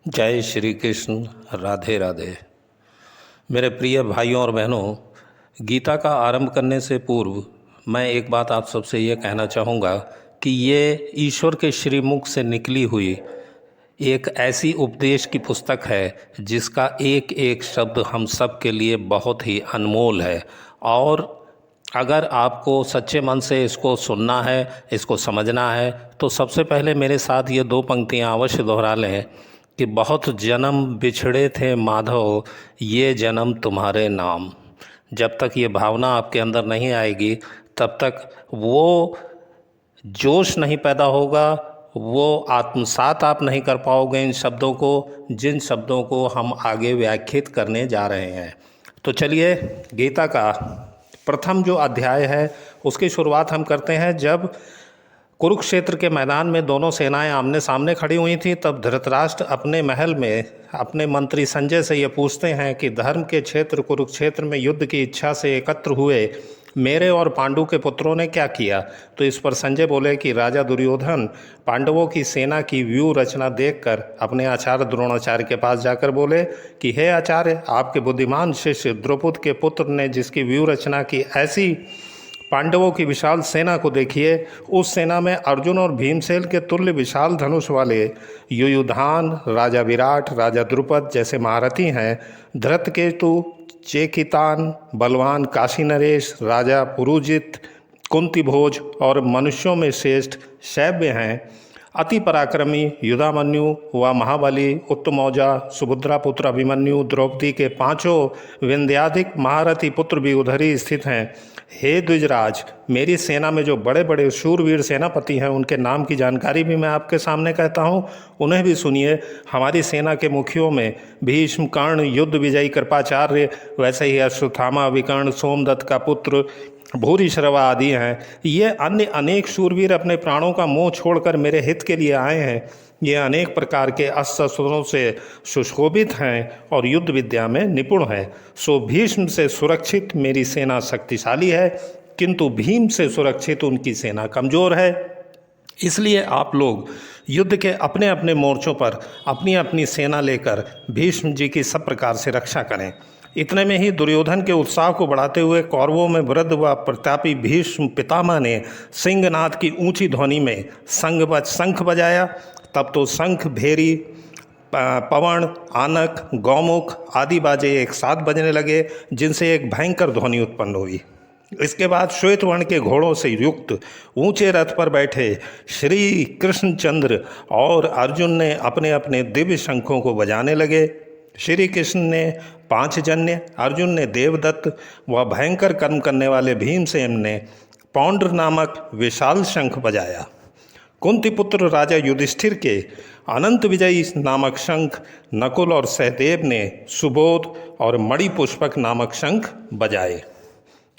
जय श्री कृष्ण। राधे राधे। मेरे प्रिय भाइयों और बहनों, गीता का आरंभ करने से पूर्व मैं एक बात आप सबसे ये कहना चाहूँगा कि ये ईश्वर के श्रीमुख से निकली हुई एक ऐसी उपदेश की पुस्तक है जिसका एक एक शब्द हम सब के लिए बहुत ही अनमोल है। और अगर आपको सच्चे मन से इसको सुनना है, इसको समझना है, तो सबसे पहले मेरे साथ ये दो पंक्तियाँ अवश्य दोहरा लें कि बहुत जन्म बिछड़े थे माधव, ये जन्म तुम्हारे नाम। जब तक ये भावना आपके अंदर नहीं आएगी तब तक वो जोश नहीं पैदा होगा, वो आत्मसात आप नहीं कर पाओगे इन शब्दों को, जिन शब्दों को हम आगे व्याख्यात करने जा रहे हैं। तो चलिए, गीता का प्रथम जो अध्याय है उसकी शुरुआत हम करते हैं। जब कुरुक्षेत्र के मैदान में दोनों सेनाएं आमने सामने खड़ी हुई थी, तब धृतराष्ट्र अपने महल में अपने मंत्री संजय से ये पूछते हैं कि धर्म के क्षेत्र कुरुक्षेत्र में युद्ध की इच्छा से एकत्र हुए मेरे और पांडु के पुत्रों ने क्या किया। तो इस पर संजय बोले कि राजा दुर्योधन पांडवों की सेना की व्यूह रचना देखकर अपने आचार्य द्रोणाचार्य के पास जाकर बोले कि हे आचार्य, आपके बुद्धिमान शिष्य द्रौपद के पुत्र ने जिसकी व्यूह रचना की, ऐसी पांडवों की विशाल सेना को देखिए। उस सेना में अर्जुन और भीमसेन के तुल्य विशाल धनुष वाले युयुधान, राजा विराट, राजा द्रुपद जैसे महारथी हैं। धृतकेतु, चेकितान, बलवान काशी नरेश, राजा पुरुजित, कुंती भोज और मनुष्यों में श्रेष्ठ शैव्य हैं। अति पराक्रमी युधामन्यु व महाबली उत्तमौजा, सुभद्रा पुत्र अभिमन्यु, द्रौपदी के पांचों विंध्याधिक महारथी पुत्र भी उधर ही स्थित हैं। हे द्विजराज, मेरी सेना में जो बड़े बड़े शूरवीर सेनापति हैं उनके नाम की जानकारी भी मैं आपके सामने कहता हूँ, उन्हें भी सुनिए। हमारी सेना के मुखियों में भीष्म, कर्ण, युद्ध विजयी कृपाचार्य, वैसे ही अश्वत्थामा, विकर्ण, सोमदत्त का पुत्र भूरिश्रवा आदि हैं। ये अन्य अनेक शूरवीर अपने प्राणों का मोह छोड़कर मेरे हित के लिए आए हैं। ये अनेक प्रकार के अस्त्र शस्त्रों से सुशोभित हैं और युद्ध विद्या में निपुण हैं। सो भीष्म से सुरक्षित मेरी सेना शक्तिशाली है, किंतु भीम से सुरक्षित उनकी सेना कमज़ोर है। इसलिए आप लोग युद्ध के अपने अपने मोर्चों पर अपनी अपनी सेना लेकर भीष्म जी की सब प्रकार से रक्षा करें। इतने में ही दुर्योधन के उत्साह को बढ़ाते हुए कौरवों में वृद्ध व प्रतापी भीष्म पितामह ने सिंहनाद की ऊंची ध्वनि में शंख बजाया। तब तो शंख, भेरी, पवन, आनक, गौमुख आदि बाजे एक साथ बजने लगे, जिनसे एक भयंकर ध्वनि उत्पन्न हुई। इसके बाद श्वेत वर्ण के घोड़ों से युक्त ऊंचे रथ पर बैठे श्री कृष्णचंद्र और अर्जुन ने अपने अपने दिव्य शंखों को बजाने लगे। श्री कृष्ण ने पांचजन्य, अर्जुन ने देवदत्त व भयंकर कर्म करने वाले भीमसेन ने पौंड्र नामक विशाल शंख बजाया। कुंती पुत्र राजा युधिष्ठिर के अनंत विजयी नामक शंख नकुल और सहदेव ने सुबोध और मणिपुष्पक नामक शंख बजाए।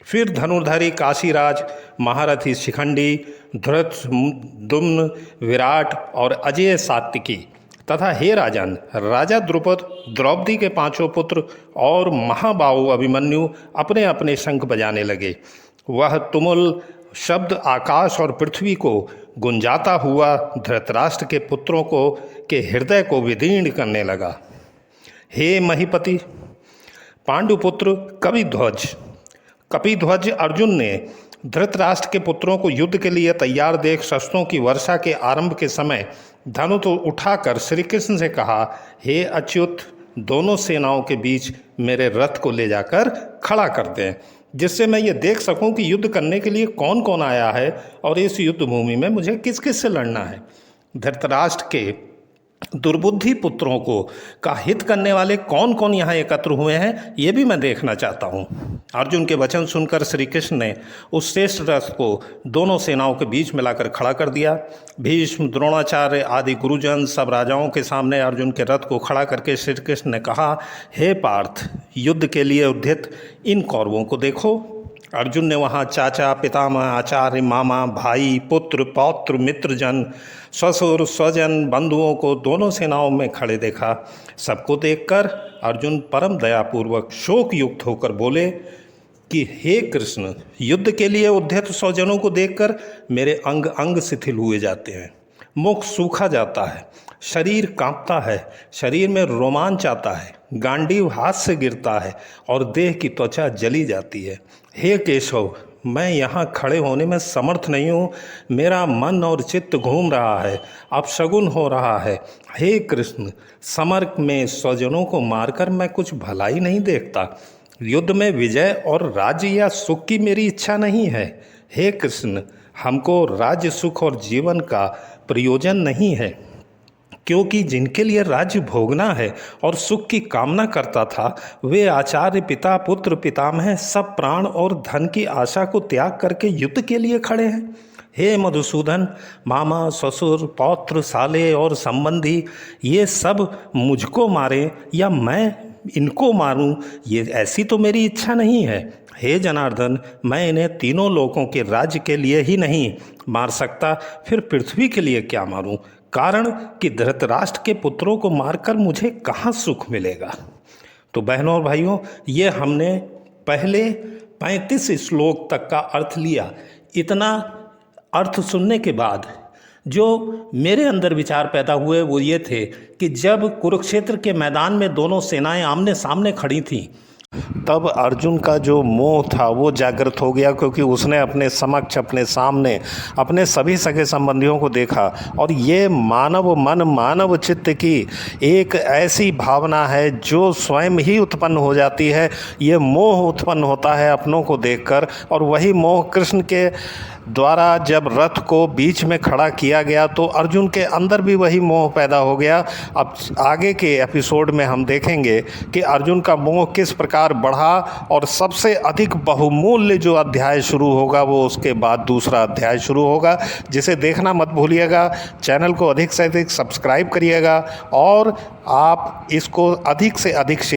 फिर धनुर्धारी काशीराज, महारथी शिखंडी, धृतद्युम्न, विराट और अजय सात्विकी तथा हे राजन, राजा द्रुपद, द्रौपदी के पांचों पुत्र और महाबाहु अभिमन्यु अपने अपने शंख बजाने लगे। वह तुमुल शब्द आकाश और पृथ्वी को गुंजाता हुआ धृतराष्ट्र के पुत्रों को के हृदय को विदीर्ण करने लगा। हे महीपति, पांडुपुत्र कपिध्वज अर्जुन ने धृतराष्ट्र के पुत्रों को युद्ध के लिए तैयार देख शस्त्रों की वर्षा के आरंभ के समय धनुष तो उठाकर श्री कृष्ण से कहा, हे अच्युत, दोनों सेनाओं के बीच मेरे रथ को ले जाकर खड़ा कर दें, जिससे मैं ये देख सकूं कि युद्ध करने के लिए कौन कौन आया है और इस युद्ध भूमि में मुझे किस किस से लड़ना है। धृतराष्ट्र के दुर्बुद्धि पुत्रों को का हित करने वाले कौन कौन यहाँ एकत्र हुए हैं, ये भी मैं देखना चाहता हूँ। अर्जुन के वचन सुनकर श्री कृष्ण ने उस श्रेष्ठ रथ को दोनों सेनाओं के बीच मिलाकर खड़ा कर दिया। भीष्म, द्रोणाचार्य आदि गुरुजन सब राजाओं के सामने अर्जुन के रथ को खड़ा करके श्री कृष्ण ने कहा, हे पार्थ, युद्ध के लिए उद्यत इन कौरवों को देखो। अर्जुन ने वहाँ चाचा, पितामह, आचार्य, मामा, भाई, पुत्र, पौत्र, मित्रजन, ससुर, स्वजन, बंधुओं को दोनों सेनाओं में खड़े देखा। सबको देखकर अर्जुन परम दयापूर्वक शोक युक्त होकर बोले कि हे कृष्ण, युद्ध के लिए उद्यत स्वजनों को देखकर मेरे अंग अंग शिथिल हुए जाते हैं। मुख सूखा जाता है, शरीर कांपता है, शरीर में रोमांच आता है, गांडीव हाथ से गिरता है और देह की त्वचा जली जाती है। हे केशव, मैं यहाँ खड़े होने में समर्थ नहीं हूँ। मेरा मन और चित्त घूम रहा है, अपशगुन हो रहा है। हे कृष्ण, समर में स्वजनों को मारकर मैं कुछ भलाई नहीं देखता। युद्ध में विजय और राज्य या सुख की मेरी इच्छा नहीं है। हे कृष्ण, हमको राज्य, सुख और जीवन का प्रयोजन नहीं है, क्योंकि जिनके लिए राज्य भोगना है और सुख की कामना करता था, वे आचार्य, पिता, पुत्र, पितामह सब प्राण और धन की आशा को त्याग करके युद्ध के लिए खड़े हैं। हे मधुसूदन, मामा, ससुर, पौत्र, साले और संबंधी ये सब मुझको मारें या मैं इनको मारूं, ये ऐसी तो मेरी इच्छा नहीं है। हे जनार्दन, मैं इन्हें तीनों लोकों के राज्य के लिए ही नहीं मार सकता, फिर पृथ्वी के लिए क्या मारूं? कारण कि धृतराष्ट्र के पुत्रों को मारकर मुझे कहाँ सुख मिलेगा। तो बहनों और भाइयों, ये हमने पहले 35 श्लोक तक का अर्थ लिया। इतना अर्थ सुनने के बाद जो मेरे अंदर विचार पैदा हुए वो ये थे कि जब कुरुक्षेत्र के मैदान में दोनों सेनाएं आमने सामने खड़ी थीं, तब अर्जुन का जो मोह था वो जागृत हो गया, क्योंकि उसने अपने समक्ष, अपने सामने अपने सभी सगे संबंधियों को देखा। और ये मानव मन, मानव चित्त की एक ऐसी भावना है जो स्वयं ही उत्पन्न हो जाती है। ये मोह उत्पन्न होता है अपनों को देखकर, और वही मोह कृष्ण के द्वारा जब रथ को बीच में खड़ा किया गया तो अर्जुन के अंदर भी वही मोह पैदा हो गया। अब आगे के एपिसोड में हम देखेंगे कि अर्जुन का मोह किस प्रकार बढ़ा, और सबसे अधिक बहुमूल्य जो अध्याय शुरू होगा वो उसके बाद दूसरा अध्याय शुरू होगा, जिसे देखना मत भूलिएगा। चैनल को अधिक से अधिक सब्सक्राइब करिएगा और आप इसको अधिक से अधिक